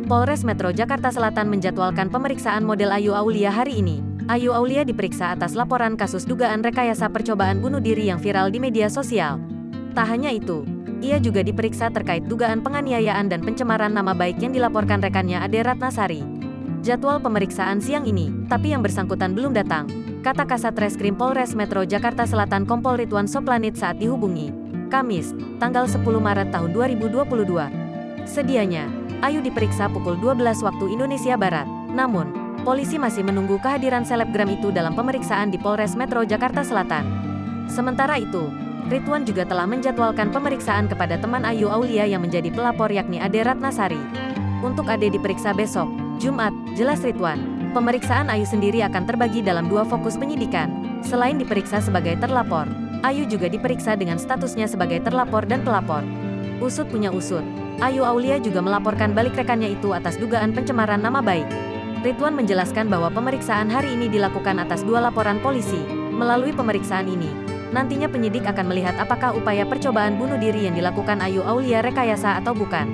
Polres Metro Jakarta Selatan menjadwalkan pemeriksaan model Ayu Aulia hari ini. Ayu Aulia diperiksa atas laporan kasus dugaan rekayasa percobaan bunuh diri yang viral di media sosial. Tak hanya itu, ia juga diperiksa terkait dugaan penganiayaan dan pencemaran nama baik yang dilaporkan rekannya Ade Ratnasari. Jadwal pemeriksaan siang ini, tapi yang bersangkutan belum datang, kata Kasat Reskrim Polres Metro Jakarta Selatan Kompol Ridwan Soplanit saat dihubungi Kamis, tanggal 10 Maret tahun 2022. Sedianya, Ayu diperiksa pukul 12 waktu Indonesia Barat. Namun, polisi masih menunggu kehadiran selebgram itu dalam pemeriksaan di Polres Metro Jakarta Selatan. Sementara itu, Ridwan juga telah menjadwalkan pemeriksaan kepada teman Ayu Aulia yang menjadi pelapor yakni Ade Ratnasari. Untuk Ade diperiksa besok, Jumat, jelas Ridwan. Pemeriksaan Ayu sendiri akan terbagi dalam dua fokus penyidikan. Selain diperiksa sebagai terlapor, Ayu juga diperiksa dengan statusnya sebagai terlapor dan pelapor. Usut punya usut, Ayu Aulia juga melaporkan balik rekannya itu atas dugaan pencemaran nama baik. Ridwan menjelaskan bahwa pemeriksaan hari ini dilakukan atas dua laporan polisi. Melalui pemeriksaan ini, nantinya penyidik akan melihat apakah upaya percobaan bunuh diri yang dilakukan Ayu Aulia rekayasa atau bukan.